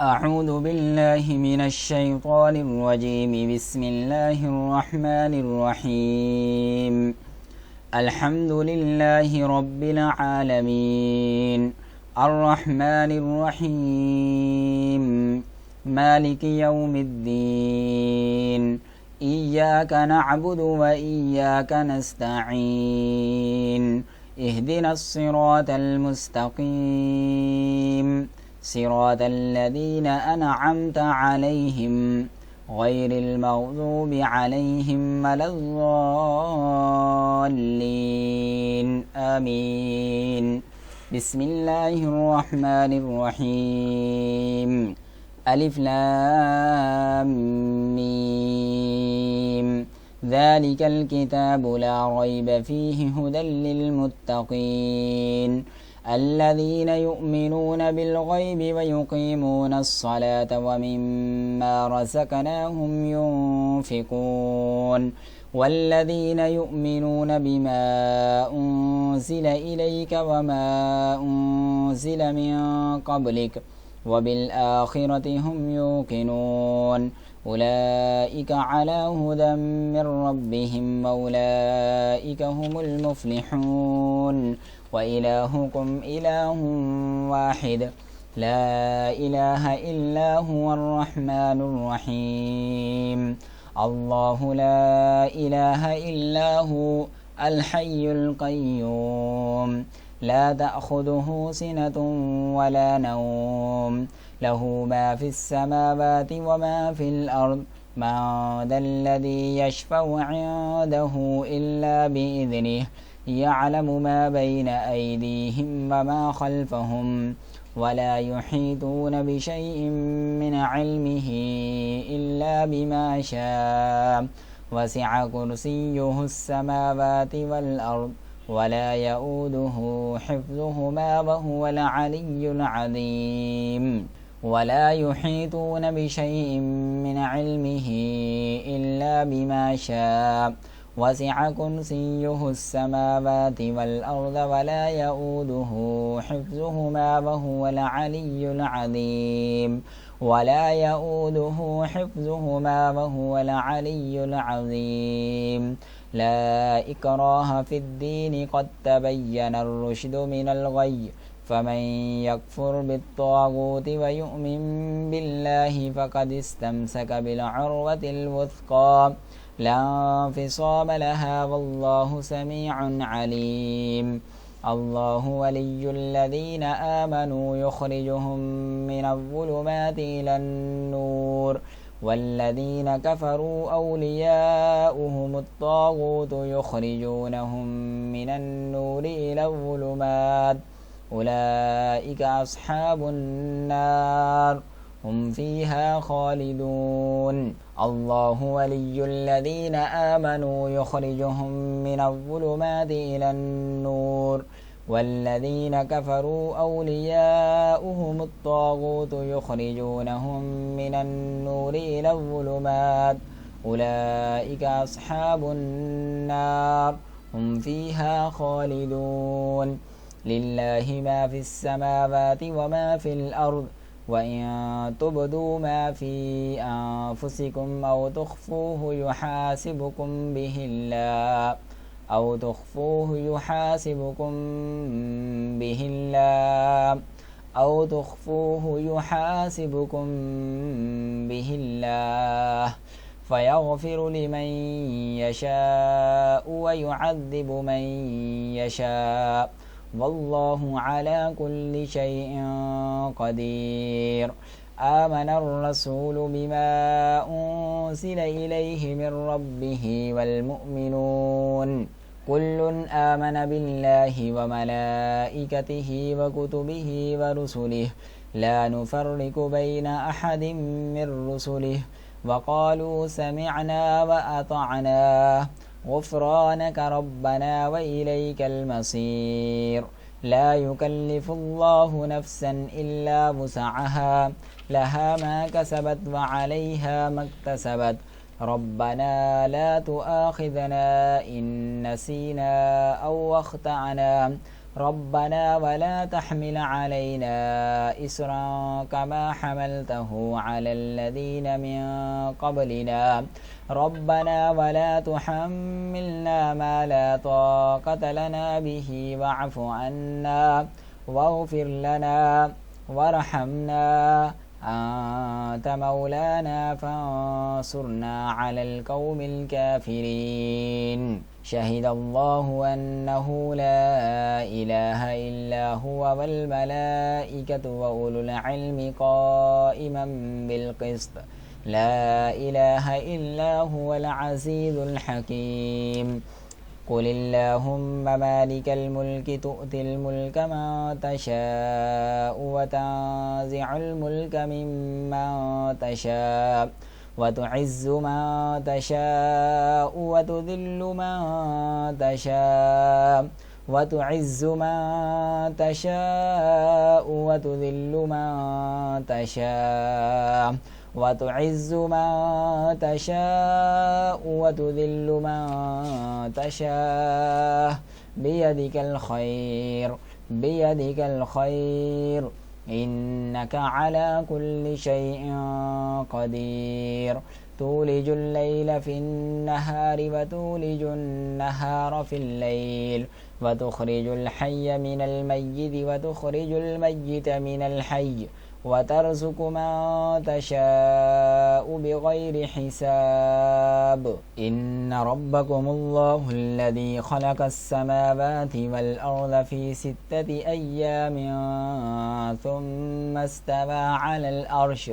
أعوذ بالله من الشيطان الرجيم. بسم الله الرحمن الرحيم. الحمد لله رب العالمين، الرحمن الرحيم، مالك يوم الدين. إياك نعبد وإياك نستعين. اهدنا الصراط المستقيم، صراط الذين أنعمت عليهم غير المغضوب عليهم ولا الضالين. آمين. بسم الله الرحمن الرحيم. ألف لام ميم. ذلك الكتاب لا ريب فيه هدى للمتقين الذين يؤمنون بالغيب ويقيمون الصلاة ومما رزقناهم ينفقون والذين يؤمنون بما أنزل إليك وما أنزل من قبلك وبالآخرة هم يوقنون أولئك على هدى من ربهم وأولئك هم المفلحون. وإلهكم إله واحد لا إله إلا هو الرحمن الرحيم. الله لا إله إلا هو الحي القيوم لا تأخذه سنة ولا نوم له ما في السماوات وما في الأرض. من ذا الذي يشفع عنده إلا بإذنه يعلم ما بين أيديهم وما خلفهم ولا يحيطون بشيء من علمه إلا بما شاء. وسع كرسيه السماوات والأرض ولا يؤوده حفظهما وهو العلي العظيم. ولا يحيطون بشيء من علمه إلا بما شاء. وسع كرسيه السماوات والأرض ولا يؤوده حفظهما وهو العلي العظيم. ولا يؤوده حفظهما وهو العلي العظيم. لا إكراه في الدين قد تبين الرشد من الغي. فمن يكفر بالطاغوت ويؤمن بالله فقد استمسك بالعروة الوثقى لا انفصام لها والله سميع عليم. الله ولي الذين آمنوا يخرجهم من الظلمات إلى النور والذين كفروا أولياؤهم الطاغوت يخرجونهم من النور إلى الظلمات أولئك أصحاب النار هم فيها خالدون. الله ولي الذين آمنوا يخرجهم من الظلمات إلى النور والذين كفروا أولياؤهم الطاغوت يخرجونهم من النور إلى الظلمات أولئك أصحاب النار هم فيها خالدون. لله ما في السماوات وما في الأرض وإن تبدوا ما في أنفسكم أو تخفوه يحاسبكم به الله فيغفر لمن يشاء ويعذب من يشاء والله على كل شيء قدير. آمن الرسول بما أنزل إليه من ربه والمؤمنون كل آمن بالله وملائكته وكتبه ورسله لا نفرق بين أحد من رسله وقالوا سمعنا وأطعنا غفرانك ربنا وإليك المصير. لا يكلف الله نفسا إلا وسعها لها ما كسبت وعليها ما اكتسبت ربنا لا تؤاخذنا إن نسينا أو أخطأنا ربنا ولا تحمل علينا إسرا كما حملته على الذين من قبلنا ربنا ولا تحملنا ما لا طاقة لنا به واعف عنا واغفر لنا وارحمنا أنت مولانا فانصرنا على القوم الكافرين شهد الله أنه لا إله إلا هو والملائكة وأولو العلم قائما بالقسط لا إله إلا هو العزيز الحكيم قل اللهم مالك الملك تؤتي الملك من تشاء وتنزع الملك ممن تشاء وتعز من تشاء وتذل من تشاء وتعز من تشاء وتذل من تشاء وتعز من تشاء وتذل من تشاء بيدك الخير إنك على كل شيء قدير تولج الليل في النهار وتولج النهار في الليل وتخرج الحي من الميت وتخرج الميت من الحي وترزق من تشاء بغير حساب إن ربكم الله الذي خلق السماوات والأرض في 6 أيام ثم استوى على الأرش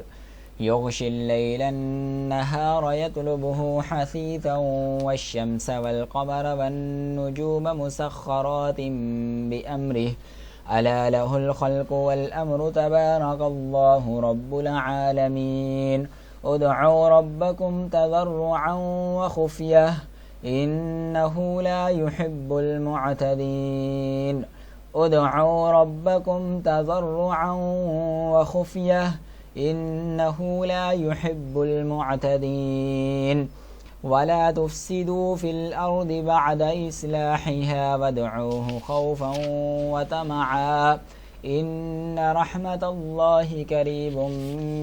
يغشي الليل النهار يطلبه حثيثا والشمس والقمر والنجوم مسخرات بأمره ألا له الخلق والأمر تبارك الله رب العالمين ادعوا ربكم تضرعا وخفية إنه لا يحب المعتدين ادعوا ربكم تضرعا وخفية إنه لا يحب المعتدين ولا تفسدوا في الأرض بعد إصلاحها وادعوه خوفا وطمعا إن رحمة الله قريب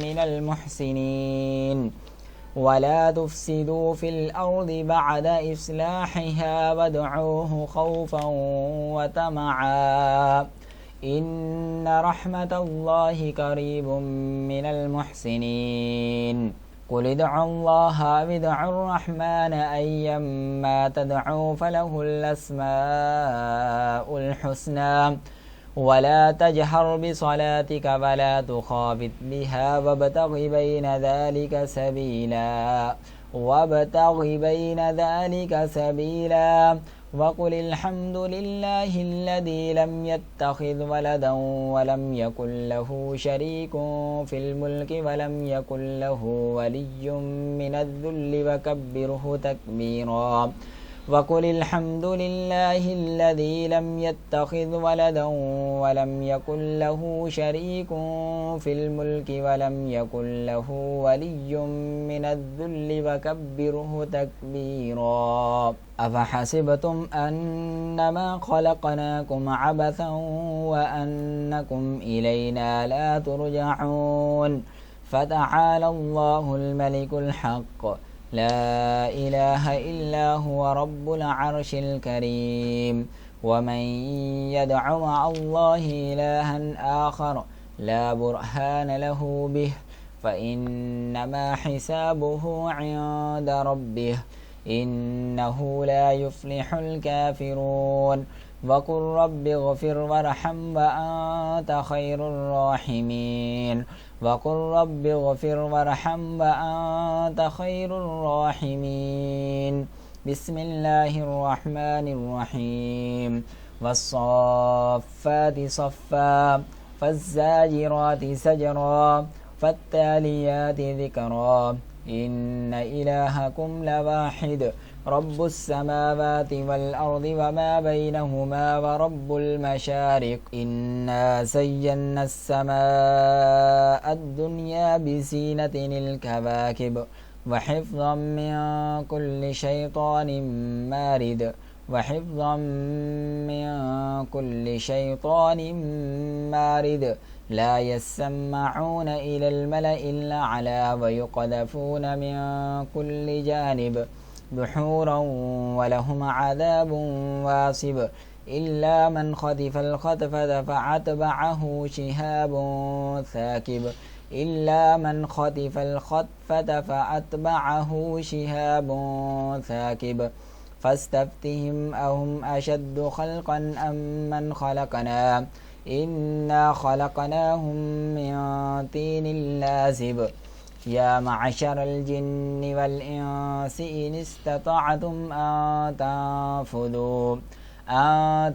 من المحسنين ولا تفسدوا في الأرض بعد إصلاحها وادعوه خوفا وطمعا إن رحمة الله قريب من المحسنين قل ادعوا الله أو ادعوا الرحمن أيما تدعوا فله الأسماء الحسنى ولا تجهر بصلاتك ولا تخافت بها وابتغ بين ذلك سبيلا وقل الحمد لله الذي لم يتخذ ولدا ولم يكن له شريك في الملك ولم يكن له ولي من الذل وكبره تكبيرا وقل الحمد لله الذي لم يتخذ ولدا ولم يكن له شريك في الملك ولم يكن له ولي من الذل وكبره تكبيرا أفحسبتم أنما خلقناكم عبثا وأنكم إلينا لا ترجعون فتعالى الله الملك الحق لا إله إلا هو رب العرش الكريم ومن يدع مع الله إلها آخر لا برهان له به فإنما حسابه عند ربه إنه لا يفلح الكافرون وقل رب اغفر وارحم وأنت خير الراحمين وقل رب اغفر وارحم وأنت خير الراحمين بسم الله الرحمن الرحيم والصافات صفا فالزاجرات زجرا فالتاليات ذكرا إن إلهكم لواحد رب السماوات والأرض وما بينهما ورب المشارق إنا زينا السماء الدنيا بزينة الكواكب وحفظا من كل شيطان مارد وحفظا من كل شيطان مارد لا يسمعون إلى الملأ الأعلى ويقذفون من كل جانب دحورا ولهم عذاب واصب إلا من خطف الخطفة فأتبعه شهاب ثاقب إلا من خطف الخطفة فأتبعه شهاب ثاقب فاستفتهم أهم أشد خلقا أم من خلقنا إنا خلقناهم من طين لازب يا معشر الجن والإنس إن استطعتم أن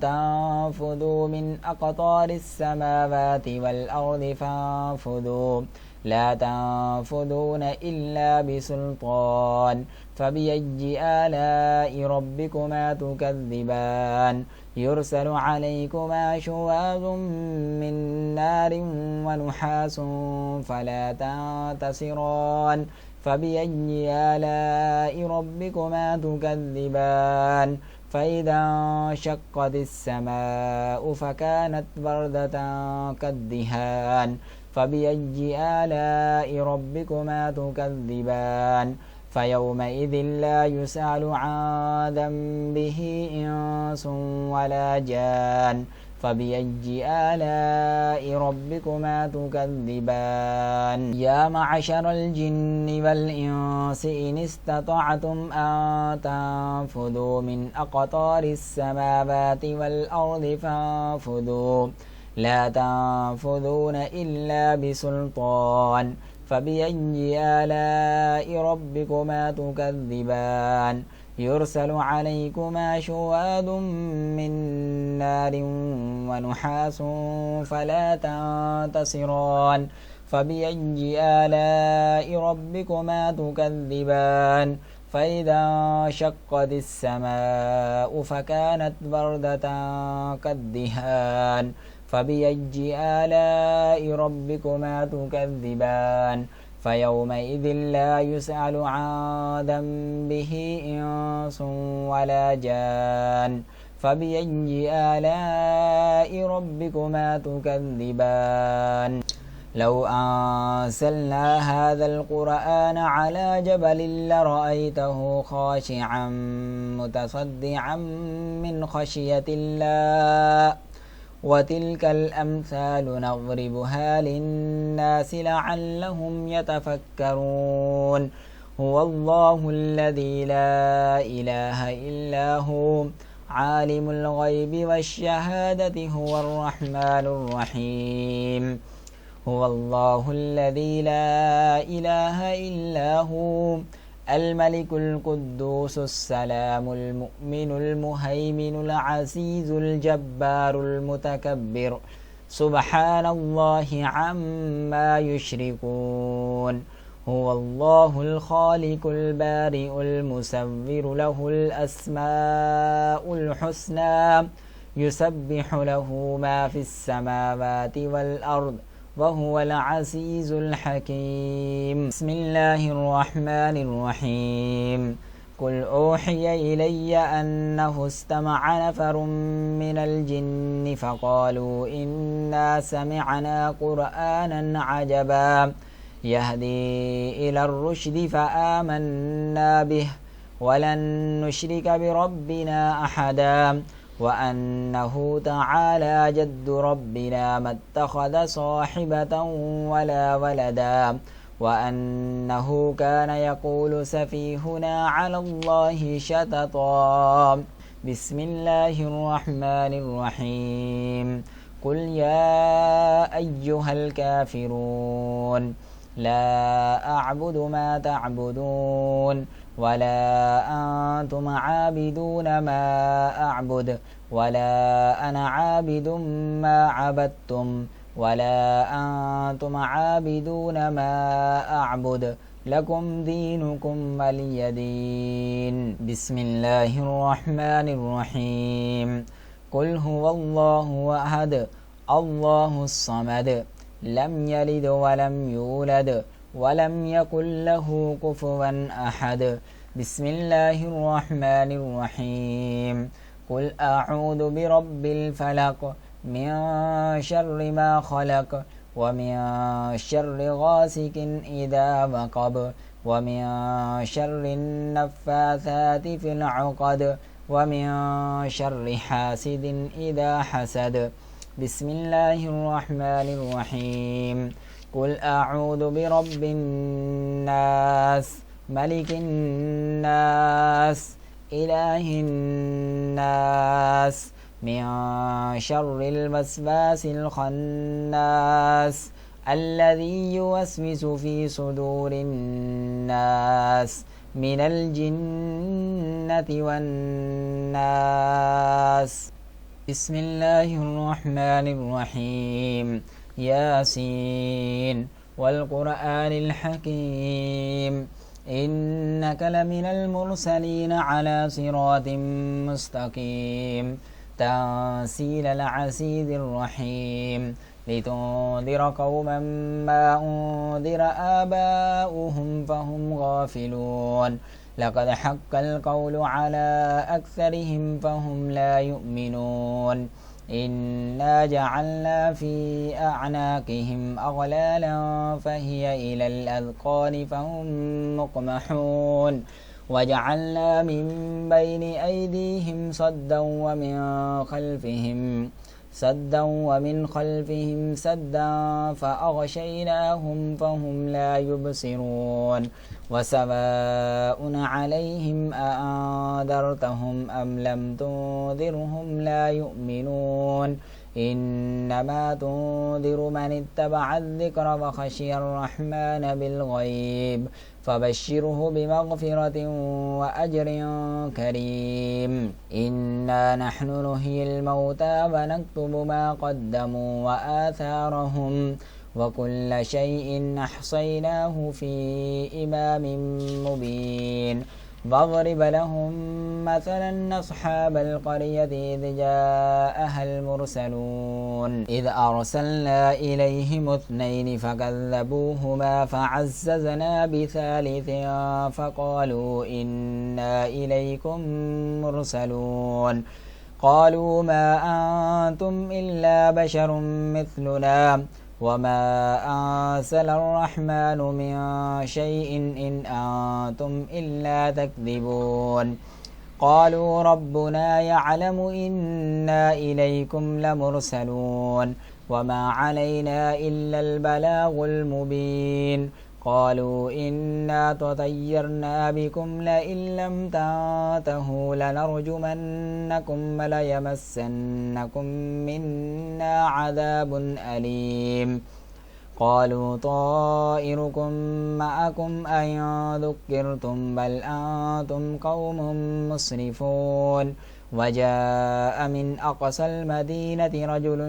تنفذوا من أقطار السماوات والأرض فانفذوا لا تنفذون إلا بسلطان فبأي آلاء ربكما تكذبان يرسل عليكما شواظ من نار ونحاس فلا تنتصران فبأي آلاء ربكما تكذبان فإذا انشقت السماء فكانت بردة كالدهان فبأي آلاء ربكما تكذبان فيومئذ لا يسأل عن ذنبه إنس ولا جان فبأي آلاء ربكما تكذبان يا معشر الجن والإنس إن استطعتم أن تنفذوا من أقطار السماوات والأرض فانفذوا لا تنفذون إلا بسلطان فبأي آلاء ربكما تكذبان يرسل عليكما شواظ من نار ونحاس فلا تنتصران فبأي آلاء ربكما تكذبان فإذا انشقت السماء فكانت بردة كالدهان فبأي آلاء ربكما تكذبان فيومئذ لا يسأل عن ذنبه إنس ولا جان فبأي آلاء ربكما تكذبان لو أنزلنا هذا القرآن على جبل لرأيته خاشعا متصدعا من خشية الله وتلك الأمثال نضربها للناس لعلهم يتفكرون هو الله الذي لا إله إلا هو عالم الغيب والشهادة هو الرحمن الرحيم هو الله الذي لا إله إلا هو الملك القدوس السلام المؤمن المهيمن العزيز الجبار المتكبر سبحان الله عما يشركون هو الله الخالق البارئ المصور له الأسماء الحسنى يسبح له ما في السماوات والأرض وهو العزيز الحكيم بسم الله الرحمن الرحيم قل أوحي إلي أنه استمع نفر من الجن فقالوا إنا سمعنا قرآنا عجبا يهدي إلى الرشد فآمنا به ولن نشرك بربنا أحدا وأنه تعالى جد ربنا ما اتخذ صاحبة ولا ولدا وأنه كان يقول سفيهنا على الله شططا بسم الله الرحمن الرحيم قل يا أيها الكافرون لا أعبد ما تعبدون ولا أنتم عابدون ما أعبد ولا أنا عابد ما عبدتم ولا أنتم عابدون ما أعبد لكم دينكم ولي دين بسم الله الرحمن الرحيم قل هو الله أحد الله الصمد لم يلد ولم يولد ولم يكن له كفوا أحد بسم الله الرحمن الرحيم قل أعوذ برب الفلق من شر ما خلق ومن شر غاسق إذا وقب ومن شر النفاثات في العقد ومن شر حاسد إذا حسد بسم الله الرحمن الرحيم قل أعوذ برب الناس ملك الناس إله الناس من شر الوسواس الخناس الذي يوسوس في صدور الناس من الجنة والناس بسم الله الرحمن الرحيم ياسين والقرآن الحكيم إنك لمن المرسلين على صراط مستقيم تنزيل العزيز الرحيم لتنذر قوما ما أنذر آباؤهم فهم غافلون لقد حق القول على أكثرهم فهم لا يؤمنون إنا جعلنا في أعناقهم أغلالا فهي إلى الأذقان فهم مقمحون وجعلنا من بين أيديهم صدا ومن خلفهم سدا فأغشيناهم فهم لا يبصرون وسواء عليهم أأنذرتهم أم لم تنذرهم لا يؤمنون إنما تنذر من اتبع الذكر وخشي الرحمن بالغيب فبشره بمغفرة وأجر كريم إنا نحن نحيي الموتى ونكتب ما قدموا وآثارهم وكل شيء أحصيناه في إمام مبين واضرب لهم مثلا أصحاب القرية إذ جاءها المرسلون إذ أرسلنا إليهم اثنين فكذبوهما فعززنا بثالث فقالوا إنا إليكم مرسلون قالوا ما أنتم إلا بشر مثلنا وما أنزل الرحمن من شيء إن أنتم إلا تكذبون قالوا ربنا يعلم إنا إليكم لمرسلون وما علينا إلا البلاغ المبين قالوا إنا تطيرنا بكم لئن لم تنتهوا لنرجمنكم وليمسنكم منا عذاب أليم قالوا طائركم معكم أئن ذكرتم بل أنتم قوم مسرفون وجاء من أقصى المدينة رجل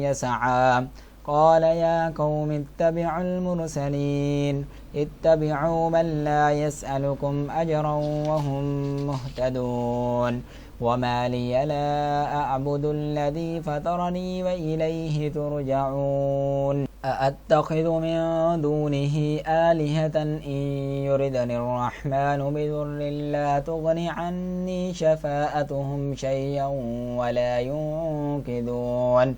يسعى قال يا قوم اتبعوا المرسلين اتبعوا من لا يسألكم أجرا وهم مهتدون وما لي لا أعبد الذي فطرني وإليه ترجعون أأتخذ من دونه آلهة إن يردني الرحمن بضر لا تغن عني شفاءتهم شيئا ولا ينقذون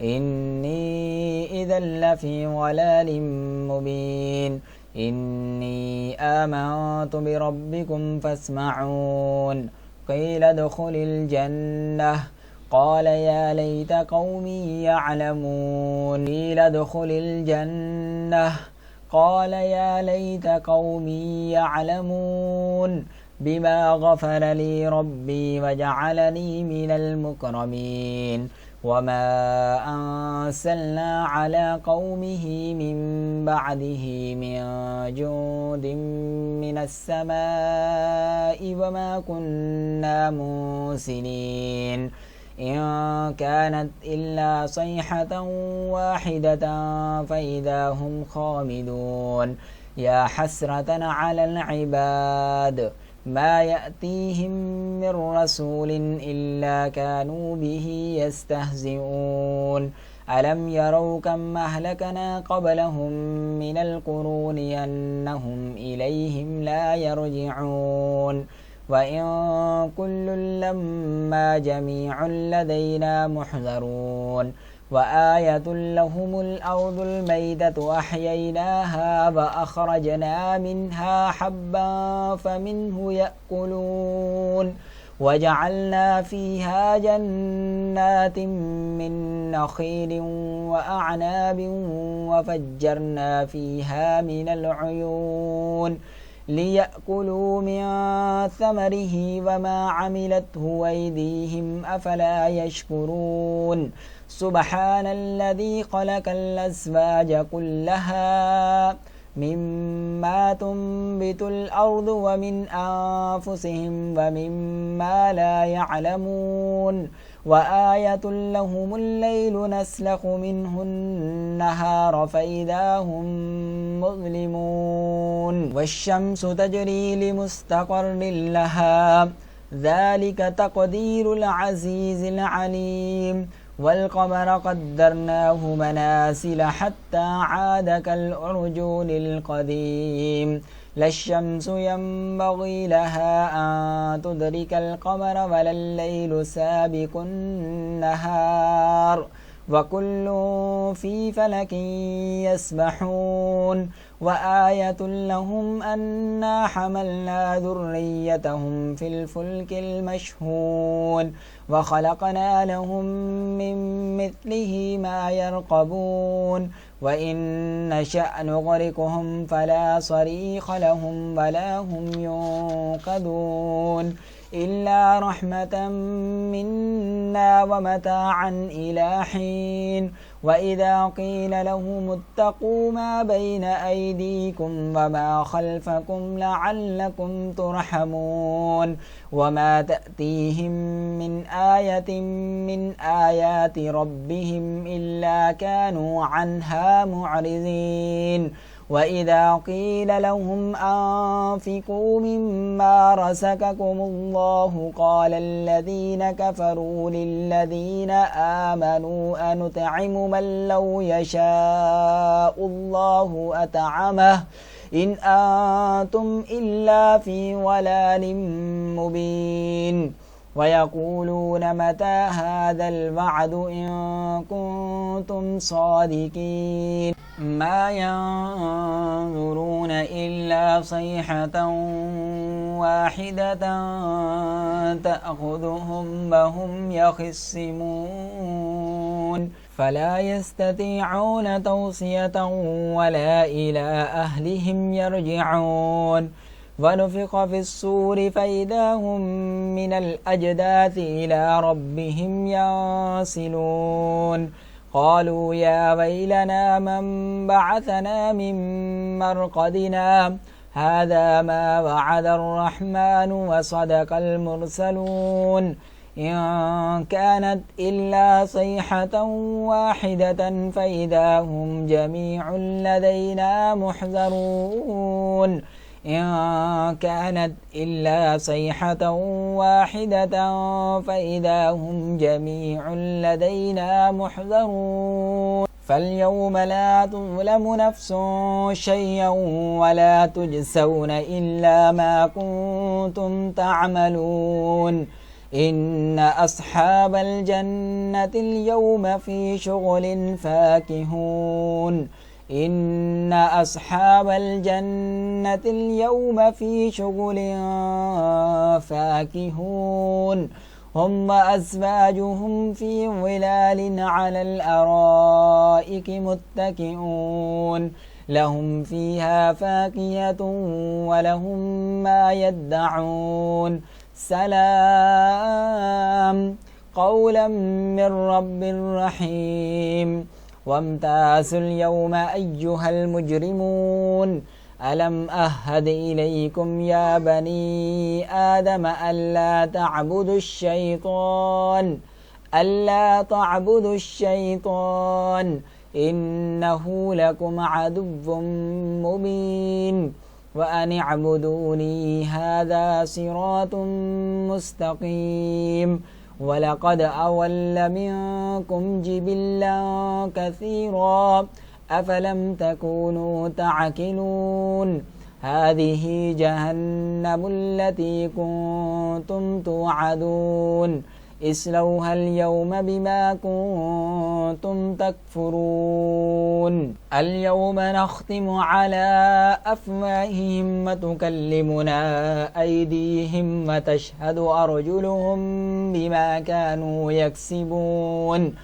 إني إذا لفي ضلال مبين إني آمنت بربكم فاسمعون قيل ادخل الجنة قال يا ليت قومي يعلمون قيل ادخل الجنة قال يا ليت قومي يعلمون بما غفر لي ربي وجعلني من المكرمين وما أرسلنا على قومه من بعده من جند من السماء وما كنا مرسلين إن كانت إلا صيحة واحدة فإذا هم خامدون يا حسرة على العباد ما يأتيهم من رسول إلا كانوا به يستهزئون ألم يروا كم أهلكنا قبلهم من القرون أنهم إليهم لا يرجعون وإن كل لما جميع لدينا محضرون وآية لهم الأرض الميتة أحييناها وأخرجنا منها حبا فمنه يأكلون وجعلنا فيها جنات من نخيل وأعناب وفجرنا فيها من العيون ليأكلوا من ثمره وما عملته أيديهم أفلا يشكرون سبحان الذي خلق الأزواج كلها مما تنبت الأرض ومن أنفسهم ومما لا يعلمون وآية لهم الليل نسلخ منه النهار فإذا هم مظلمون والشمس تجري لمستقر لها ذلك تقدير العزيز العليم والقمر قدرناه منازل حتى عاد كالعرجون القديم لا الشمس ينبغي لها أن تدرك القمر ولا الليل سابق النهار وكل في فلك يسبحون وآية لهم أنا حملنا ذريتهم في الفلك المشحون وخلقنا لهم من مثله ما يرقبون وإن نشأ نغرقهم فلا صريخ لهم ولا هم ينقذون إلا رحمة منا ومتاعا إلى حين وإذا قيل لهم اتقوا ما بين أيديكم وما خلفكم لعلكم ترحمون وما تأتيهم من آية من آيات ربهم إلا كانوا عنها معرضين وإذا قيل لهم أنفقوا مما رزقكم الله قال الذين كفروا للذين آمنوا أنطعم من لو يشاء الله أطعمه إن أنتم إلا في ضلال مبين ويقولون متى هذا الوعد إن كنتم صادقين ما ينظرون إلا صيحة واحدة تأخذهم وهم يخصمون فلا يستطيعون توصية ولا إلى أهلهم يرجعون ونفخ في الصور فإذا هم من الأجداث إلى ربهم ينسلون قالوا يا ويلنا من بعثنا من مرقدنا هذا ما وعد الرحمن وصدق المرسلون إن كانت إلا صيحة واحدة فإذا هم جميع لدينا محضرون إن كانت إلا صيحة واحدة فإذا هم جميع لدينا محضرون فاليوم لا تظلم نفس شيئا ولا تجزون إلا ما كنتم تعملون إن أصحاب الجنة اليوم في شغل فاكهون إن أصحاب الجنة اليوم في شغل فاكهون هم وأزواجهم في ظلال على الأرائك متكئون لهم فيها فاكهة ولهم ما يدعون سلام قولا من رب رحيم وامتازوا اليوم أيها المجرمون ألم أهد إليكم يا بني آدم ألا تعبدوا الشيطان إنه لكم عدو مبين وأن اعبدوني هذا صراط مستقيم ولقد أضل منكم جبلا كثيرا أفلم تكونوا تعقلون هذه جهنم التي كنتم توعدون اصلوها اليوم بما كنتم تكفرون اليوم نختم على أفواههم وتكلمنا أيديهم وتشهد أرجلهم بما كانوا يكسبون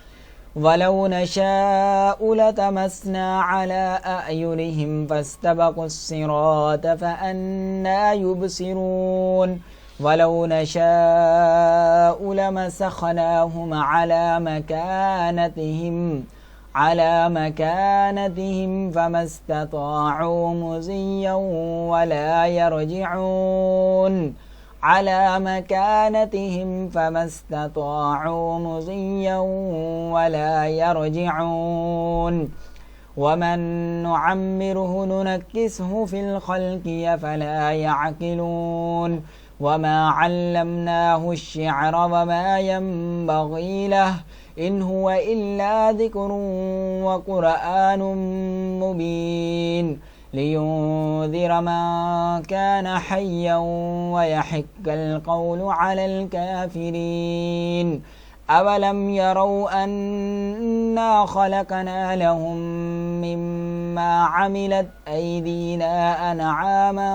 ولو نشاء لتمسنا على أعينهم فاستبقوا الصراط فأنى يبصرون ولو نشاء لمسخناهم على مكانتهم فما استطاعوا مضيا ولا يرجعون ومن نعمره ننكسه في الخلق أفلا يعقلون وما علمناه الشعر وما ينبغي له إن هو إلا ذكر وقرآن مبين لينذر من كان حيا ويحق القول على الكافرين أولم يروا أنا خلقنا لهم مما عملت أيدينا أنعاما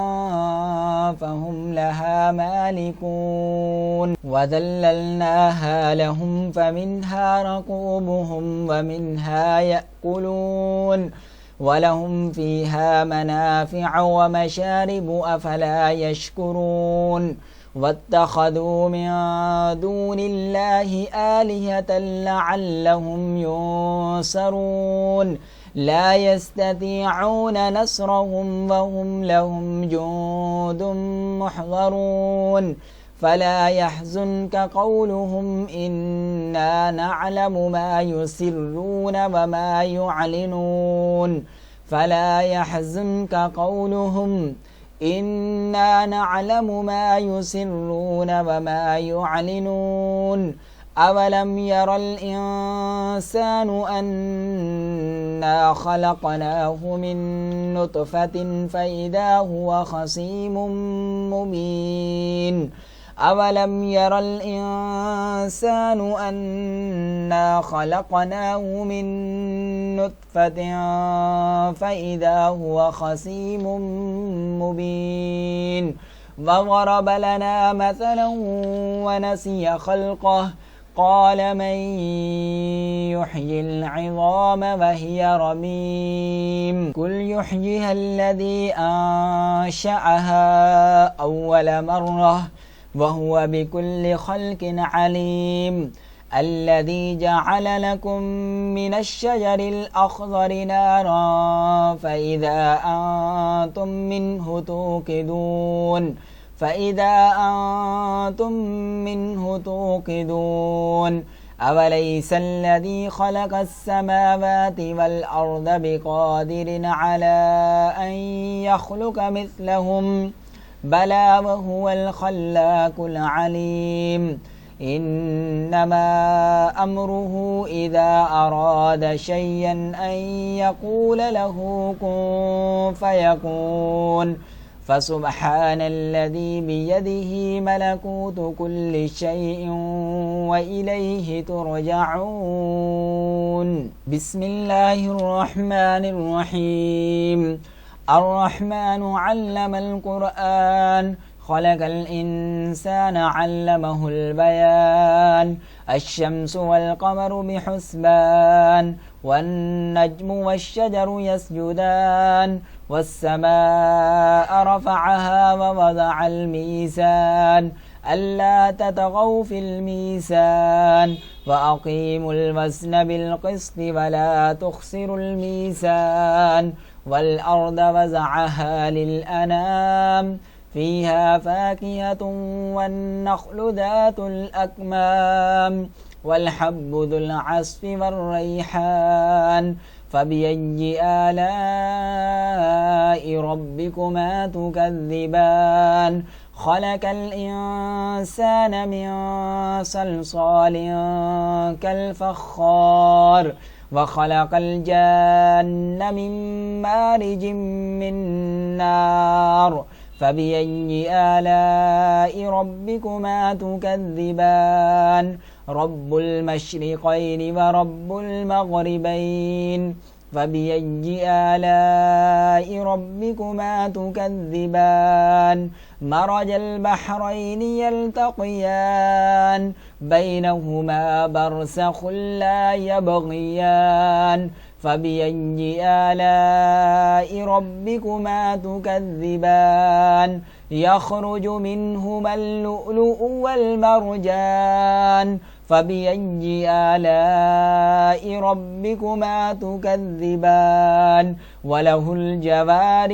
فهم لها مالكون وذللناها لهم فمنها ركوبهم ومنها يأكلون ولهم فيها منافع ومشارب أفلا يشكرون واتخذوا من دون الله آلهة لعلهم ينصرون لا يستطيعون نصرهم وهم لهم جند محضرون فلا يحزنك قولهم إنا نعلم ما يسرون وما يعلنون أولم ير الإنسان أنا خلقناه من نطفة فإذا هو خصيم مبين أولم ير الإنسان أنا خلقناه من نطفة فإذا هو خصيم مبين وضرب لنا مثلا ونسي خلقه قال من يحيي العظام وهي رميم قل يحييها الذي أنشأها أول مرة وهو بكل خلق عليم الذي جعل لكم من الشجر الأخضر نارا فإذا أنتم منه توقدون أوليس الذي خلق السماوات والأرض بقادر على أن يخلق مثلهم بلى وهو الخلاق العليم إنما أمره إذا أراد شيئا أن يقول له كن فيكون فسبحان الذي بيده ملكوت كل شيء وإليه ترجعون بسم الله الرحمن الرحيم الرحمن علم القرآن خلق الإنسان علمه البيان الشمس والقمر بحسبان والنجم والشجر يسجدان والسماء رفعها ووضع الميزان ألا تطغوا في الميزان وأقيموا الوزن بالقسط ولا تخسروا الميزان والأرض وزعها للأنام فيها فاكهة والنخل ذات الأكمام والحب ذو العصف والريحان فبأي آلاء ربكما تكذبان خلق الإنسان من صلصال كالفخار وخلق الجن من مارج من نار فبأي آلاء ربكما تكذبان رب المشرقين ورب المغربين فبأي آلاء ربكما تكذبان مرج البحرين يلتقيان بينهما برزخ لا يبغيان فبأي آلاء ربكما تكذبان يخرج منهما اللؤلؤ والمرجان فبأي آلاء ربكما تكذبان وله الجوار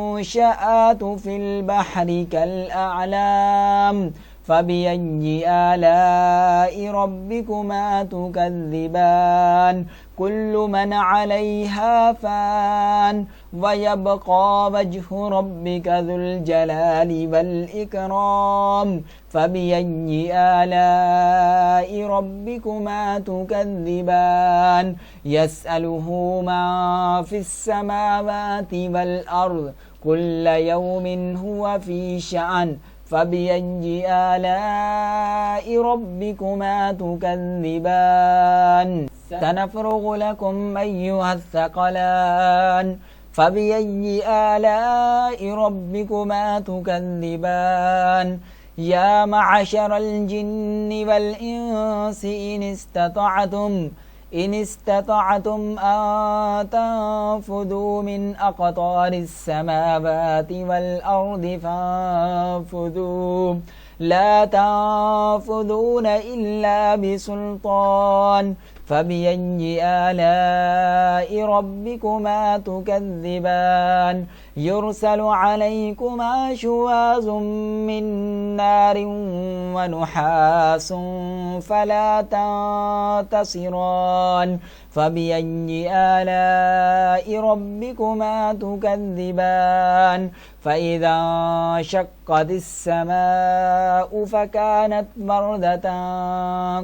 المنشآت في البحر كالأعلام فبأي آلاء ربكما تكذبان كل من عليها فان ويبقى وجه ربك ذو الجلال والإكرام فبأي آلاء ربكما تكذبان يسأله من في السماوات والأرض كل يوم هو في شأن فبأي آلاء ربكما تكذبان سنفرغ لكم أيها الثقلان فبأي آلاء ربكما تكذبان يا معشر الجن والإنس إن استطعتم أن تنفذوا من أقطار السماوات والأرض فانفذوا لا تنفذون إلا بسلطان فبأي آلاء ربكما تكذبان يرسل عليكما شواظ من نار ونحاس فلا تنتصران فبأي آلاء ربكما تكذبان فإذا انشقت السماء فكانت وردة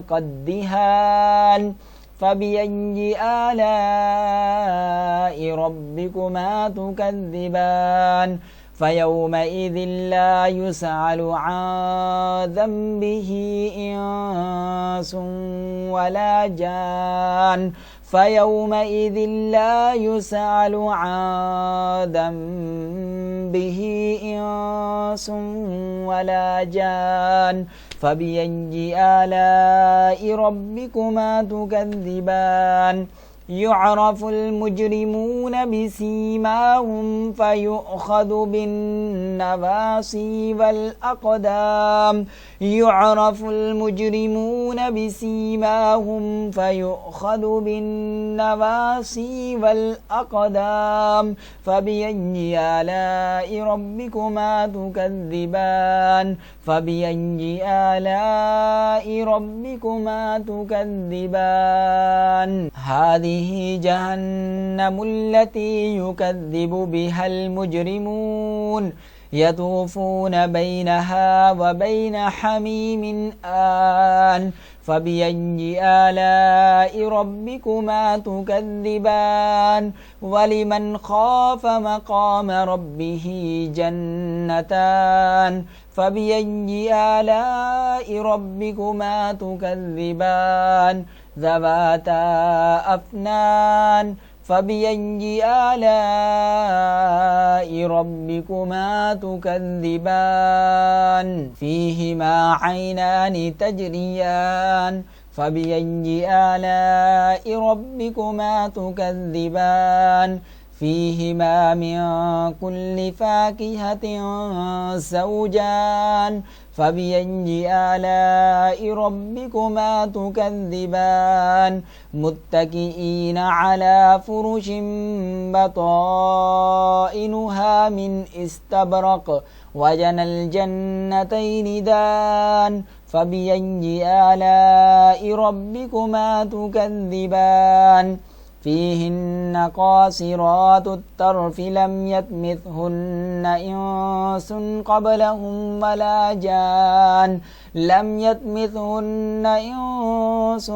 كالدهان فبأي آلاء ربكما تكذبان فيومئذ لا يسأل عن ذنبه إنس ولا جان فيومئذ لا يسأل عن ذنبه إنس ولا جان فبأي آلاء ربكما تكذبان يعرف المجرمون بسيماهم فيؤخذ بالنواصي والأقدام يعرف المجرمون بسيماهم فيؤخذ بالنواصي والأقدام فبأي آلاء ربكما تكذبان فبأي آلاء ربكما تكذبان هذه جهنم التي يكذب بها المجرمون يطوفون بينها وبين حميم آن فبأي آلاء ربكما تكذبان ولمن خاف مقام ربه جنتان فبأي آلاء ربكما تكذبان ذواتا أفنان فبأي آلاء ربكما تكذبان فيهما عينان تجريان فبأي آلاء ربكما تكذبان فيهما من كل فاكهة زوجان فبأي آلاء ربكما تكذبان متكئين على فرش بطائنها من استبرق وجنى الجنتين دان فبأي آلاء ربكما تكذبان فيهن قاصرات الطرف لم يطمثهن إنس قبلهم ولا جان لم يطمثهن إنس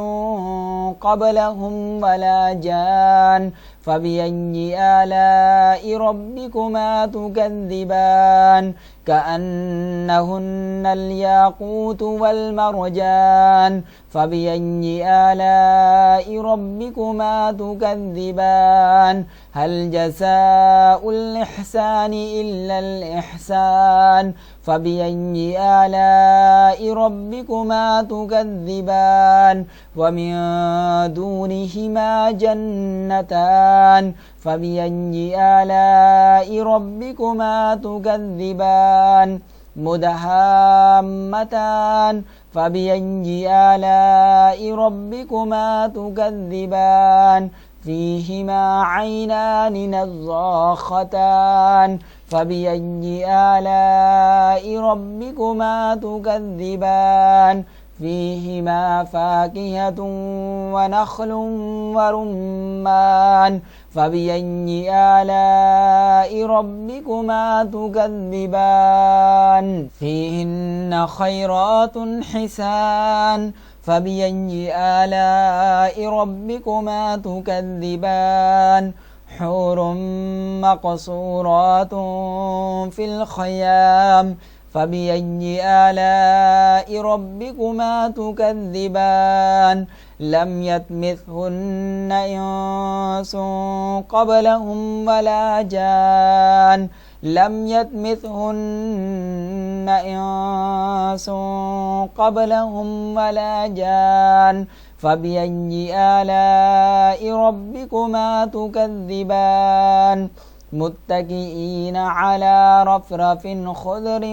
قبلهم ولا جان فبأي آلاء ربكما تكذبان كأنهن الياقوت والمرجان فبأي آلاء ربكما تكذبان هل جزاء الإحسان إلا الإحسان فبأي آلاء ربكما تكذبان ومن دونهما جنتان فبأي آلاء ربكما تكذبان مدهامتان فبأي آلاء ربكما تكذبان فيهما عينان نضاختان فبأي آلاء ربكما تكذبان فيهما فاكهة ونخل ورمان فبأي آلاء ربكما تكذبان فيهن خيرات حسان فبأي آلاء ربكما تكذبان حور مقصورات في الخيام فبأي آلاء ربكما تكذبان لم يطمثهن إنس قبلهم ولا جان لم يطمثهن إنس قبلهم ولا جان فبأي آلاء ربكما تكذبان متكئين على رفرف خضر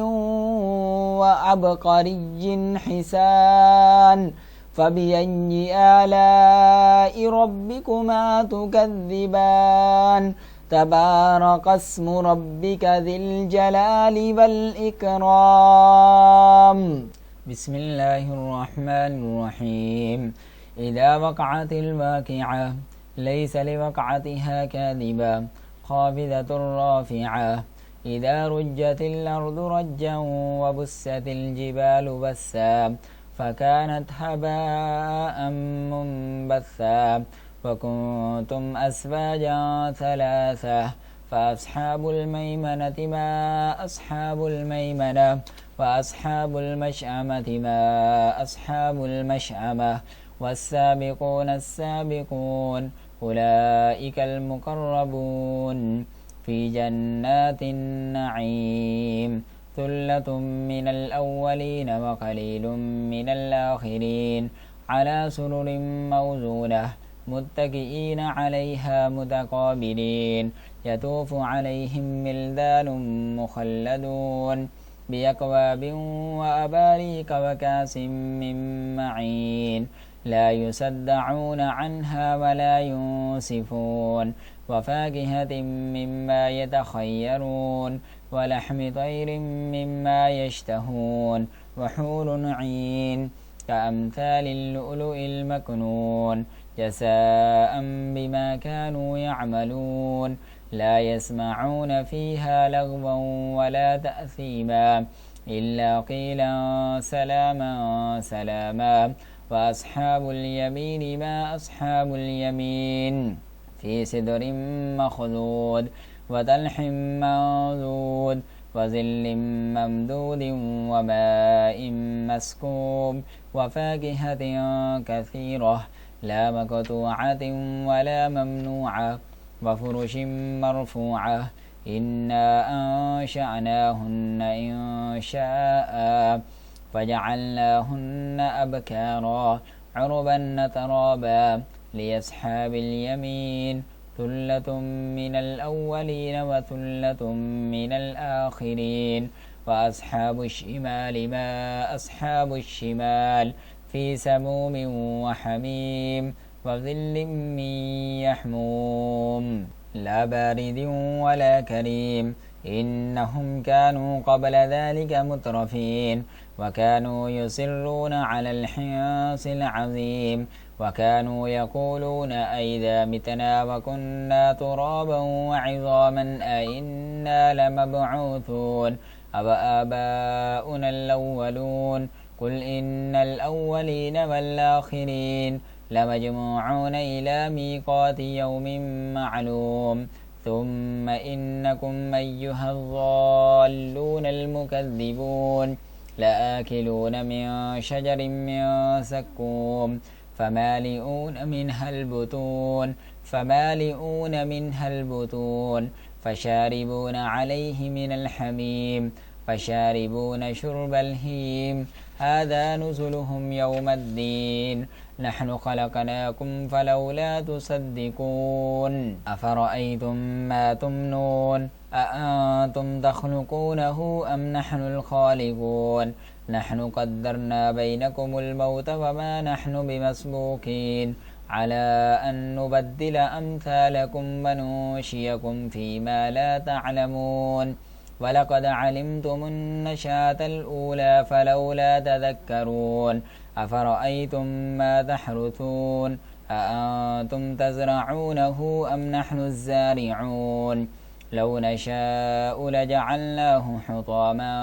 وعبقري حسان فبأي آلاء ربكما تكذبان تبارك اسم ربك ذي الجلال والإكرام بسم الله الرحمن الرحيم إذا وقعت الواقعة ليس لوقعتها كاذبة خافضة رافعة إذا رجت الأرض رجا وبست الجبال بسا فكانت هباء منبثا وكنتم أزواجا ثلاثة فأصحاب الميمنة ما أصحاب الميمنة وأصحاب المشأمة ما أصحاب المشأمة والسابقون السابقون أولئك المقربون في جنات النعيم ثلة من الأولين وقليل من الآخرين على سرر موزونة متكئين عليها متقابلين يطوف عليهم ولدان مخلدون بأكواب وأباريك وكأس من معين لا يصدعون عنها ولا ينصفون وفاكهة مما يتخيرون ولحم طير مما يشتهون وحور عين كأمثال اللؤلؤ المكنون جزاء بما كانوا يعملون لا يسمعون فيها لغوا ولا تأثيما إلا قيلا سلاما سلاما وأصحاب اليمين ما أصحاب اليمين في سدر مخضود وطلح منضود وظل ممدود وماء مسكوب وفاكهة كثيرة لا مقطوعة ولا ممنوعة وفرش مرفوعة إنا أنشأناهن إنشاء فجعلناهن أبكارا عربا ترابا لأصحاب اليمين ثلة من الأولين وثلة من الآخرين وأصحاب الشمال ما أصحاب الشمال في سموم وحميم وظل من يحموم لا بارد ولا كريم إنهم كانوا قبل ذلك مترفين وكانوا يصرون على الحنص العظيم وكانوا يقولون أئذا متنا وكنا ترابا وعظاما أئنا لمبعوثون أوآباؤنا الأولون قل إن الأولين والآخرين لمجموعون إلى ميقات يوم معلوم ثم إنكم أيها الضالون المكذبون لآكلون من شجر من سكوم فمالئون منها البطون فشاربون عليه من الحميم فشاربون شرب الهيم هذا نزلهم يوم الدين نحن خلقناكم فلولا تصدقون أفرأيتم ما تمنون أأنتم تخلقونه أم نحن الخالقون نحن قدرنا بينكم الموت وما نحن بمسبوقين على أن نبدل أمثالكم وننشئكم فيما لا تعلمون ولقد علمتم النشأة الأولى فلولا تذكرون أفرأيتم ما تحرثون أأنتم تزرعونه أم نحن الزارعون لو نشاء لجعلناه حطاما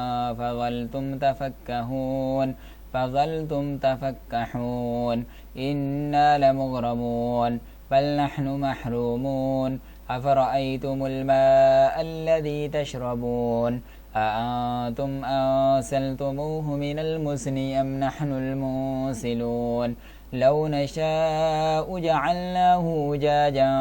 فظلتم تفكحون إنا لمغرمون بل نحن محرومون أفرأيتم الماء الذي تشربون أأنتم أنزلتموه من المزن أم نحن المنزلون لو نشاء جعلناه أجاجا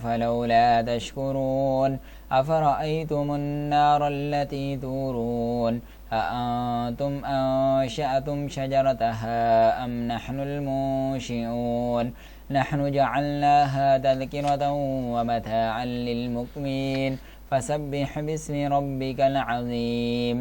فلولا تشكرون أفرأيتم النار التي تورون أأنتم أنشأتم شجرتها أم نحن المنشئون نحن جعلناها تذكرة ومتاعا للمقوين فسبح باسم ربك العظيم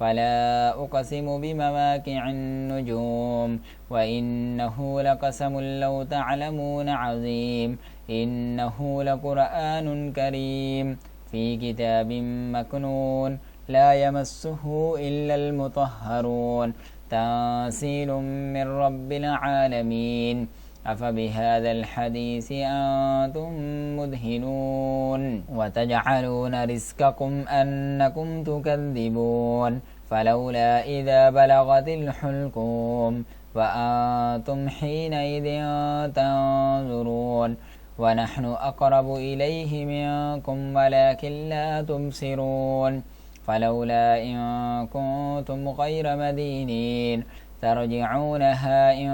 فلا أقسم بمواقع النجوم وإنه لقسم لو تعلمون عظيم إنه لقرآن كريم في كتاب مكنون لا يمسه إلا المطهرون تنزيل من رب العالمين أفبهذا الحديث أنتم مدهنون وتجعلون رزقكم أنكم تكذبون فلولا إذا بلغت الحلقوم وأنتم حينئذ تنظرون ونحن أقرب إليه منكم ولكن لا تبصرون فلولا إن كنتم غير مدينين ترجعونها إن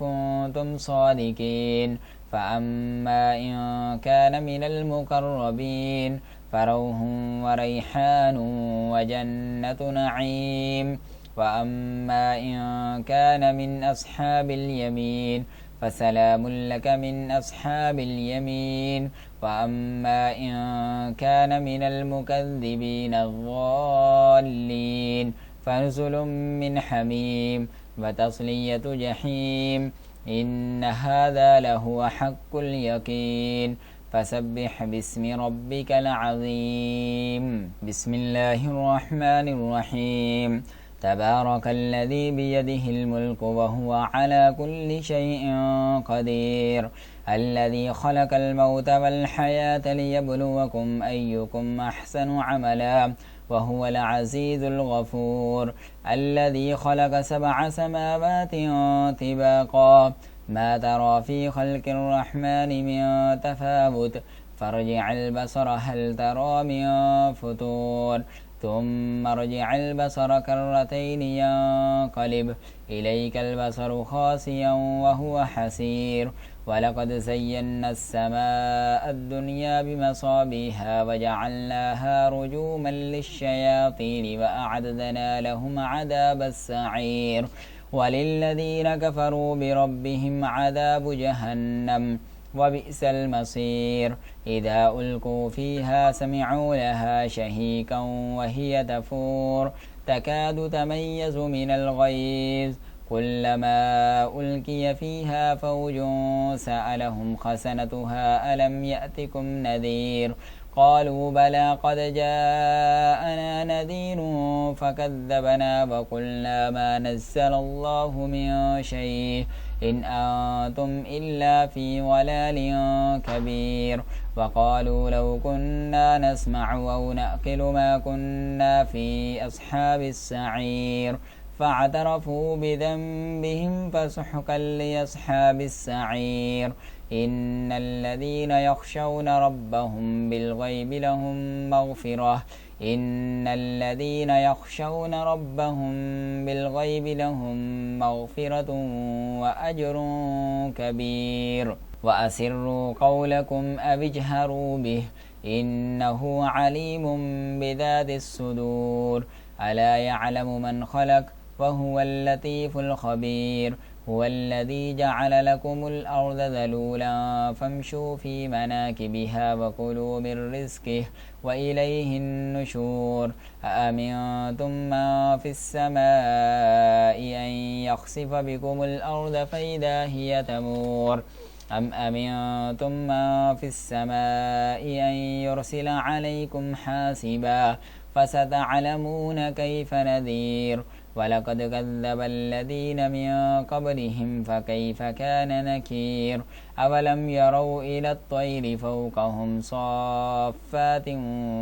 كنتم صادقين فأما إن كان من المقربين فروح وريحان وجنة نعيم وأما إن كان من أصحاب اليمين فسلام لك من أصحاب اليمين وأما إن كان من المكذبين الضالين فنزل من حميم وتصلية جحيم إن هذا لهو حق اليقين فسبح باسم ربك العظيم بسم الله الرحمن الرحيم تبارك الذي بيده الملك وهو على كل شيء قدير الذي خلق الموت والحياة ليبلوكم أيكم أحسن عملا وهو العزيز الغفور الذي خلق 7 سماوات طباقا ما ترى في خلق الرحمن من تفاوت فارجع البصر هل ترى من فتور ثم ارجع البصر كرتين ينقلب إليك البصر خاسئا وهو حسير ولقد زينا السماء الدنيا بمصابيح وجعلناها رجوما للشياطين وأعددنا لهم عذاب السعير وللذين كفروا بربهم عذاب جهنم وبئس المصير إذا ألقوا فيها سمعوا لها شهيقا وهي تفور تكاد تميز من الغيظ كلما ألقي فيها فوج سألهم خزنتها ألم يأتكم نذير قالوا بلى قد جاءنا نذير فكذبنا وقلنا ما نزل الله من شيء إن أنتم إلا في ضلال كبير وقالوا لو كنا نسمع أو نأكل ما كنا في أصحاب السعير فاعترفوا بذنبهم فسحقا لأصحاب السعير إن الذين يخشون ربهم بالغيب لهم مغفرة إن الذين يخشون ربهم بالغيب لهم مغفرة وأجر كبير وأسروا قولكم أو اجهروا به إنه عليم بذات الصدور ألا يعلم من خلق وهو اللطيف الخبير هو الذي جعل لكم الأرض ذلولا فامشوا في مناكبها وكلوا من رزقه وإليه النشور أأمنتم من في السماء أن يخسف بكم الأرض فإذا هي تمور أم أمنتم من في السماء أن يرسل عليكم حاسبا فستعلمون كيف نذير ولقد كذب الذين من قبلهم فكيف كان نكير أولم يروا إلى الطير فوقهم صافات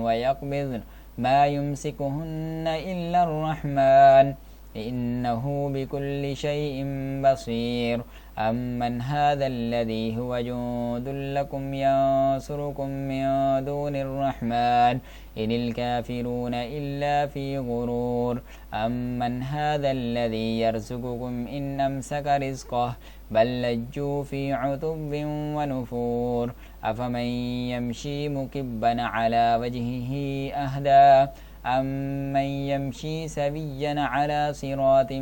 ويقبضن ما يمسكهن إلا الرحمن إنه بكل شيء بصير أمن هذا الذي هو جند لكم ينصركم من دون الرحمن إن الكافرون إلا في غرور أمن هذا الذي يرزقكم إن أمسك رزقه بل لجوا في عتب ونفور أفمن يمشي مكبا على وجهه أهدى أمن يمشي سويا على صراط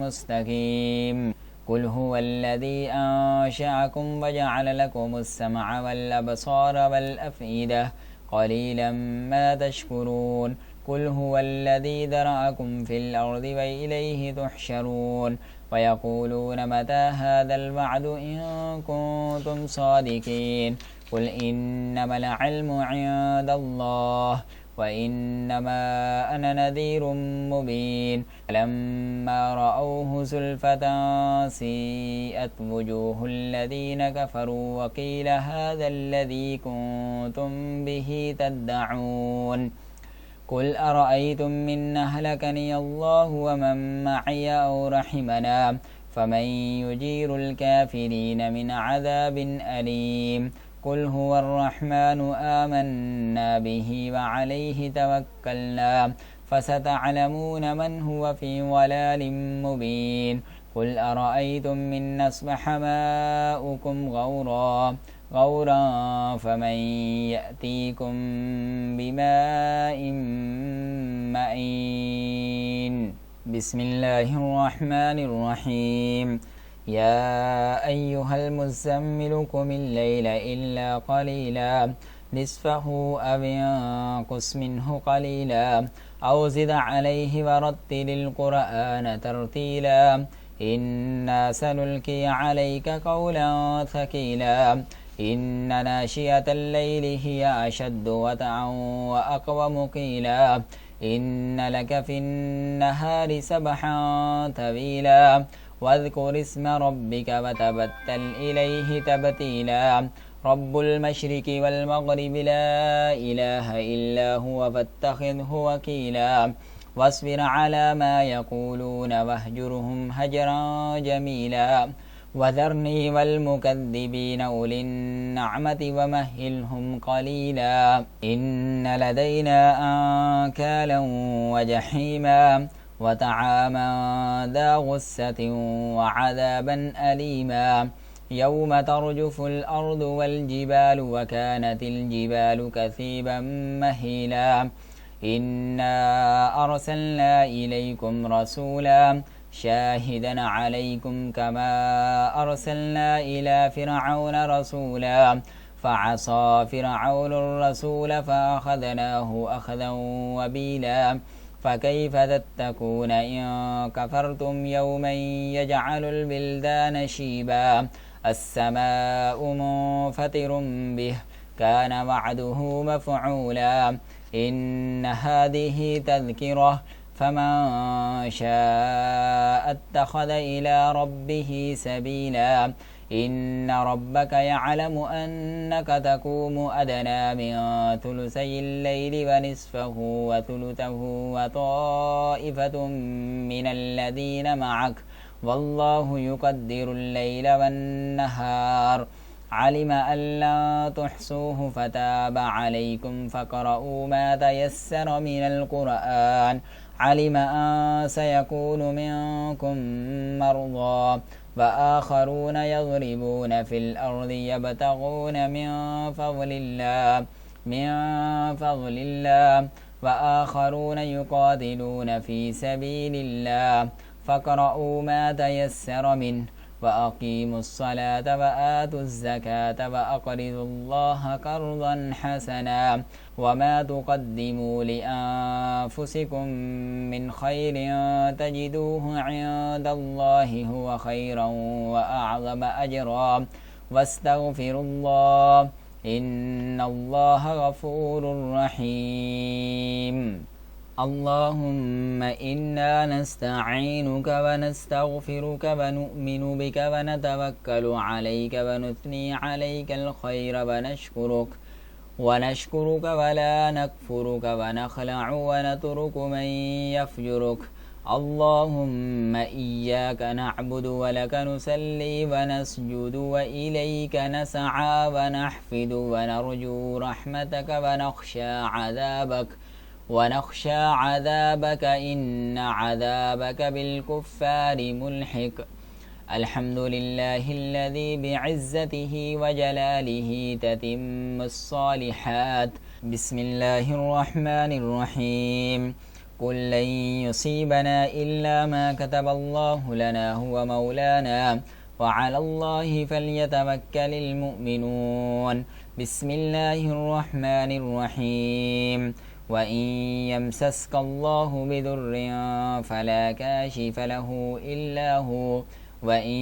مستقيم قل هو الذي أنشأكم وجعل لكم السمع والأبصار والأفئدة قليلا ما تشكرون قل هو الذي ذرأكم في الأرض وإليه تحشرون ويقولون متى هذا الوعد إن كنتم صادقين قل إنما العلم عند الله وإنما أنا نذير مبين فلما رأوه زلفة سيئت وجوه الذين كفروا وقيل هذا الذي كنتم به تدعون قل أرأيتم من أهلكني الله ومن معي أو رحمنا فمن يجير الكافرين من عذاب أليم قل هو الرحمن آمنا به وعليه توكلنا فستعلمون من هو في ضلال مبين قل أرأيتم من أصبح ماؤكم غورا فمن يأتيكم بماء معين بسم الله الرحمن الرحيم يا أيها المزمل قم الليل إلا قليلا نصفه أو انقص منه قليلا أو زد عليه ورتل القرآن ترتيلا إنا سنلقي عليك قولا ثقيلا إن ناشئة الليل هي أشد وطئا وأقوم قيلا إن لك في النهار سبحا طويلا واذكر اسم ربك وتبتل إليه تبتيلا رب المشرق والمغرب لا إله إلا هو فاتخذه وكيلا واصبر على ما يقولون واهجرهم هجرا جميلا وذرني والمكذبين أولي النعمة ومهلهم قليلا إن لدينا أنكالا وجحيما وطعاما ذا غصة وعذابا أليما يوم ترجف الأرض والجبال وكانت الجبال كثيبا مهيلا إنا أرسلنا إليكم رسولا شاهدا عليكم كما أرسلنا إلى فرعون رسولا فعصى فرعون الرسول فأخذناه أخذا وبيلا فكيف تتقون إن كفرتم يوما يجعل البلدان شيبا السماء منفطر به كان وعده مفعولا إن هذه تذكرة فمن شاء اتخذ إلى ربه سبيلا إن ربك يعلم أنك تقوم أدنى من ثلثي الليل ونصفه وثلثه وطائفة من الذين معك والله يقدر الليل والنهار علم أن لا تحصوه فتاب عليكم فاقرؤوا ما تيسر من القرآن علم أن سيكون منكم مرضى وآخرون يضربون في الأرض يبتغون من فضل الله وآخرون يقاتلون في سبيل الله فاقرؤوا ما تيسر منه وأقيموا الصلاة وآتوا الزكاة وأقرضوا الله قرضا حسنا وما تقدموا لأنفسكم من خير تجدوه عند الله هو خيرا وأعظم أجرا واستغفروا الله إن الله غفور رحيم اللهم إنا نستعينك ونستغفرك ونؤمن بك ونتوكل عليك ونثني عليك الخير ونشكرك ولا نكفرك ونخلع ونترك من يفجرك اللهم إياك نعبد ولك نصلي ونسجد وإليك نسعى ونحفد ونرجو رحمتك ونخشى عذابك إن عذابك بالكفار ملحق الحمد لله الذي بعزته وجلاله تتم الصالحات بسم الله الرحمن الرحيم قل لن يصيبنا إلا ما كتب الله لنا هو مولانا وعلى الله فليتوكل المؤمنون بسم الله الرحمن الرحيم وإن يمسسك الله بضر فلا كاشف له إلا هو وإن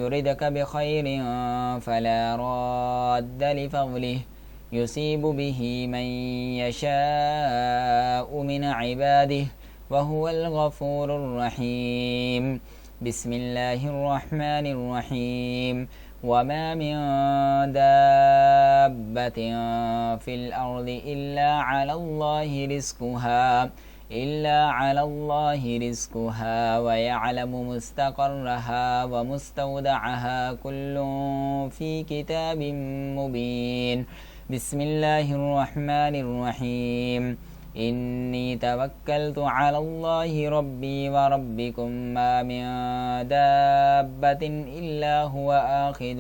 يردك بخير فلا راد لفضله يصيب به من يشاء من عباده وهو الغفور الرحيم بسم الله الرحمن الرحيم وما من دابة في الأرض إلا على الله رزقها ويعلم مستقرها ومستودعها كل في كتاب مبين بسم الله الرحمن الرحيم إني توكلت على الله ربي وربكم ما من دابة إلا هو آخذ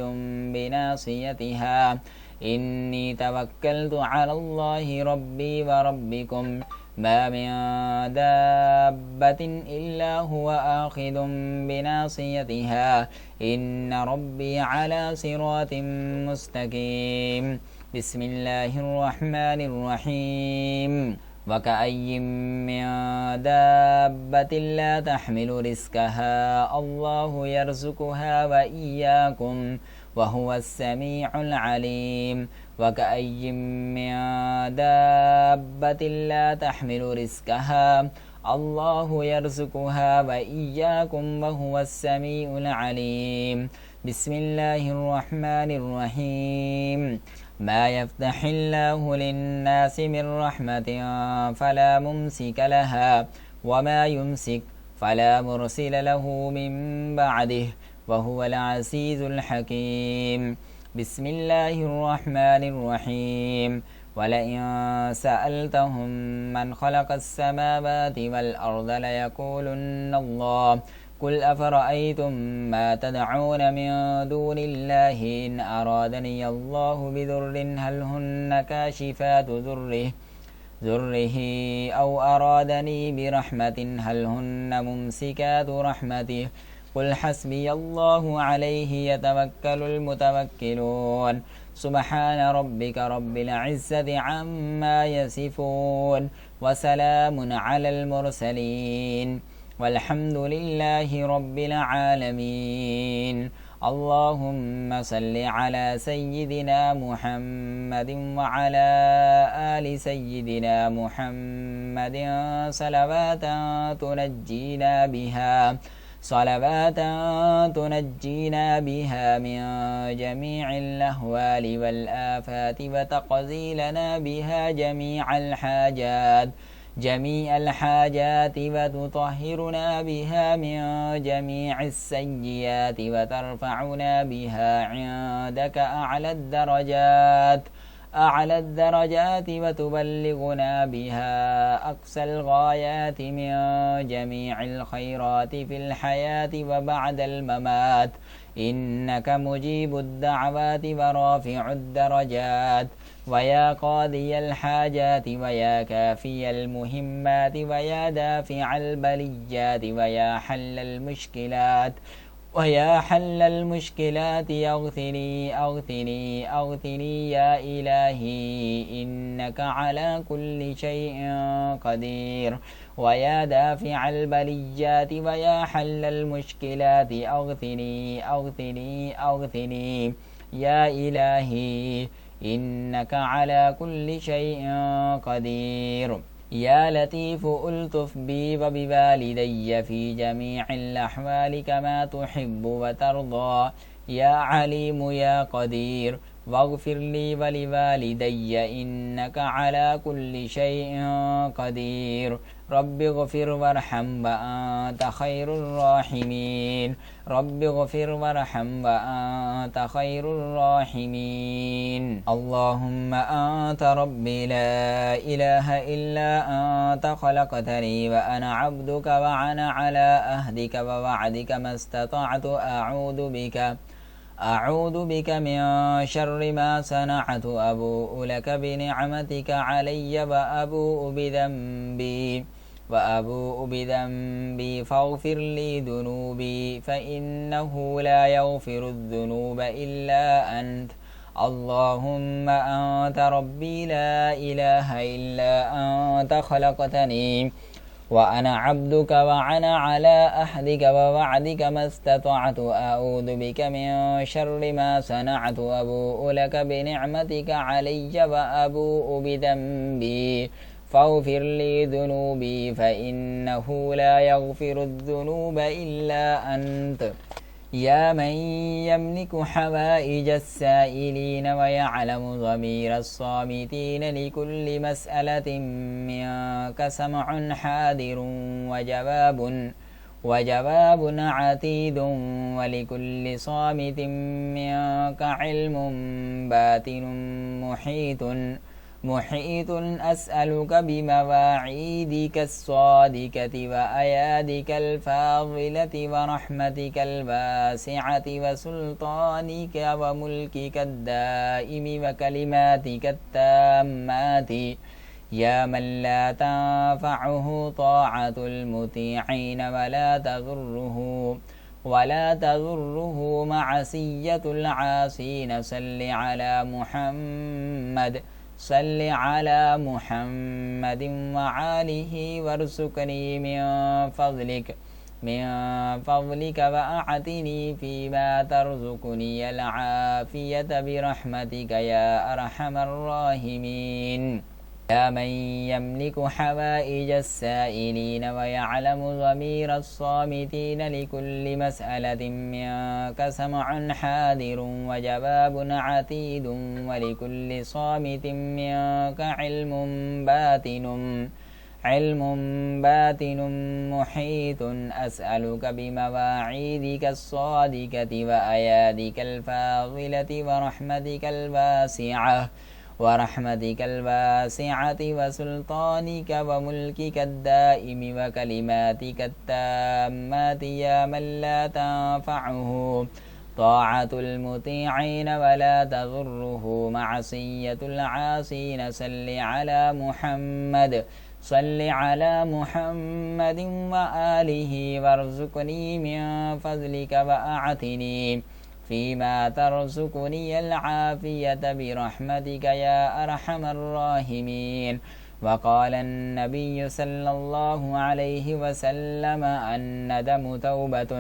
بناصيتها إني توكلت على الله ربي وربكم ما من دابة إلا هو آخذ بناصيتها إن ربي على صراط مستقيم بسم الله الرحمن الرحيم وكأي من دابة لا تحمل رزقها الله يرزقها وإياكم وهو السميع العليم وكأي من دابة لا تحمل رزقها الله يرزقها وإياكم وهو السميع العليم بسم الله الرحمن الرحيم ما يفتح الله للناس من رحمة فلا ممسك لها وما يمسك فلا مرسل له من بعده وهو العزيز الحكيم بسم الله الرحمن الرحيم ولئن سألتهم من خلق السماوات والأرض ليقولن الله قل أفرأيتم ما تدعون من دون الله إن أرادني الله بضر هل هن كاشفات ذره أو أرادني برحمة هل هن ممسكات رحمته قل حسبي الله عليه يتوكل المتوكلون سبحان ربك رب العزة عما يصفون وسلام على المرسلين والحمد لله رب العالمين اللهم صل على سيدنا محمد وعلى آل سيدنا محمد صلوات تنجينا بها من جميع الأهوال والآفات وتقضي لنا بها جميع الحاجات وتطهرنا بها من جميع السيئات وترفعنا بها عندك أعلى الدرجات وتبلغنا بها أقصى الغايات من جميع الخيرات في الحياة وبعد الممات إنك مجيب الدعوات ورافع الدرجات ويا قاضي الحاجات ويا كافي المهمات ويا دافع البليات ويا حل المشكلات أغثني يا إلهي إنك على كل شيء قدير ويا دافع البليات ويا حل المشكلات أغثني يا إلهي إنك على كل شيء قدير يا لطيف ألطف بي وبوالدي في جميع الأحوال كما تحب وترضى يا عليم يا قدير واغفر لي ولوالدي إنك على كل شيء قدير رب اغفر وارحم وأنت خير الراحمين اللهم أنت ربي لا إله إلا أنت خلقتني وأنا عبدك وأنا على أهدك ووعدك ما استطعت أعوذ بك من شر ما صنعت أبوء لك بنعمتك علي وأبوء بذنبي فاغفر لي ذنوبي فإنه لا يغفر الذنوب إلا أنت اللهم أنت ربي لا إله إلا أنت خلقتني وأنا عبدك وأنا على أحدك ووعدك ما استطعت أعوذ بك من شر ما صنعت أبوء لك بنعمتك علي وأبوء بذنبي فاغفر لي ذنوبي فإنه لا يغفر الذنوب إلا أنت يا من يملك حوائج السائلين ويعلم ضمير الصامتين لكل مسألة منك سمع حاضر وجواب عتيد ولكل صامت منك علم باطن محيط أسألك بمواعيدك الصادقة وأيادك الفاضلة ورحمتك الواسعة وسلطانك وملكك الدائم وكلماتك التامات يا من لا تنفعه طاعة المطيعين ولا تضره معصية العاصين صل على محمد وآله وارزقني من فضلك وأعطني فيما ترزقني العافية برحمتك يا أرحم الراحمين يا من يملك حوائج السائلين ويعلم ضمير الصامتين لكل مسألة منك سمع حاضر وجواب عتيد ولكل صامت منك علم باطن محيط أسألك بمواعيدك الصادقة وأيادك الفاضلة ورحمتك الواسعة وسلطانك وملكك الدائم وكلماتك التامات يا من لا تنفعه طاعة المطيعين ولا تضره معصية العاصين صل على محمد وآله وارزقني من فضلك وأعطني فيما ترزقني العافية برحمتك يا أرحم الراحمين وقال النبي صلى الله عليه وسلم الندم توبة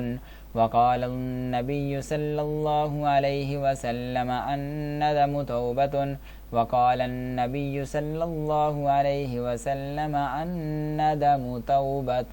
وقال النبي صلى الله عليه وسلم الندم توبة وقال النبي صلى الله عليه وسلم الندم توبة.